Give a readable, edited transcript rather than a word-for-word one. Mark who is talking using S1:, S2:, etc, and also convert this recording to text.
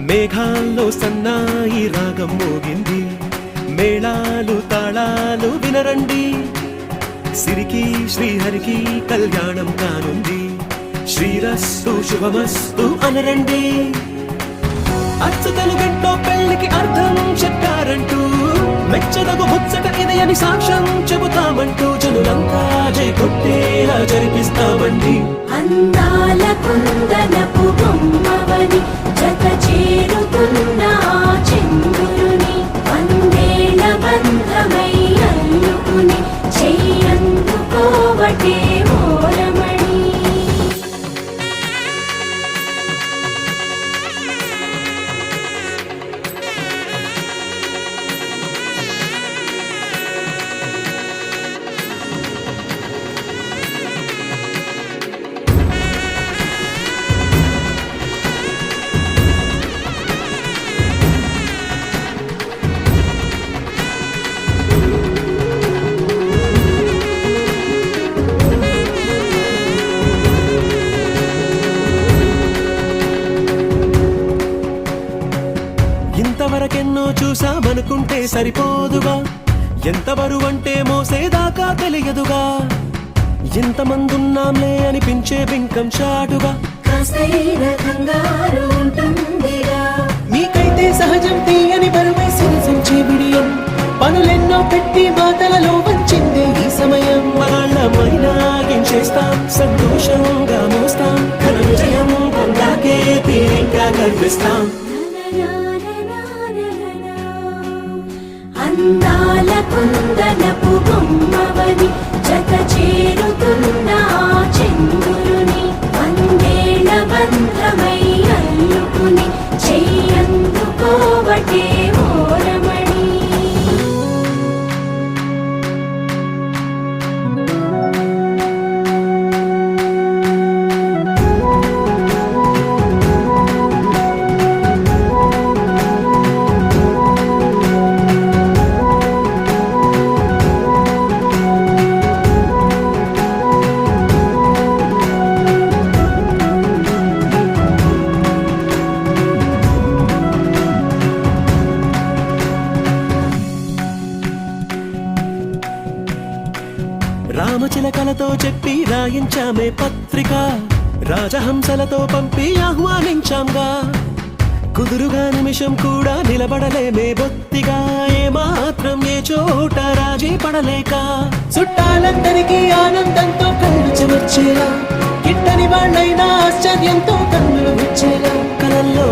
S1: మేఘాల్లో సన్నాయి రాగం మోగింది, మేళాలు తాళాలు వినరండి, సిరికి శ్రీహరికి కళ్యాణం కానుంది, శ్రీరస్తు శుభమస్తు అనరండి. అచ్చు తెలుగింట్లో పెళ్లికి అర్థం చెప్పారంటూ, మెచ్చదగు ముచ్చట ఇది అని సాక్ష్యం చెబుతామంటూ, జనులంతా జై కొట్టేలా జరిపిస్తామండి.
S2: అందాల కుందనపు బొమ్మవని జత చేరుతున్న చంద్రుని, వందేళ్ల బంధమై అల్లుకుని చెయ్యందుకోవటే ఓరమణి.
S1: ఇంతవరకెన్నో చూసామనుకుంటే సరిపోదుగా, ఎంత బరువంటే మోసేదాకా తెలియదుగా, ఇంతమందున్నాంలే అనిపించే బింకం చాటుగా, మీకైతే సహజం తీయని బరువై సిరిసించే బిడియం, పనులెన్నో పెట్టి మాటలలో వంచిందే ఈ సమయం. చేస్తాం సంతోషంగా మోస్తాం, ఘన విజయం పొందాకే తీరిగ్గా కనిపిస్తాం.
S2: అందాల కుందనపు బొమ్మవని జత చేరుతున్న చంద్రుని, వందేళ్ల బంధమై అల్లుకుని చెయ్యందుకోవటే ఓరమణి.
S1: రామచిలకలతో చెప్పి రాయించామే పత్రిక, రాజహంసలతో పంపి ఆహ్వానించాంగా, కుదురుగా నిమిషం కూడా నిలబడలేమే బొత్తిగా, ఏమాత్రం ఏ చోట రాజీ పడలేక, చుట్టాలందరికీ ఆనందంతో కళ్ళు చెమర్చేలా, గిట్టని వాళ్ళైనా ఆశ్చర్యంతో కన్నులు విచ్చేలా, కలల్లో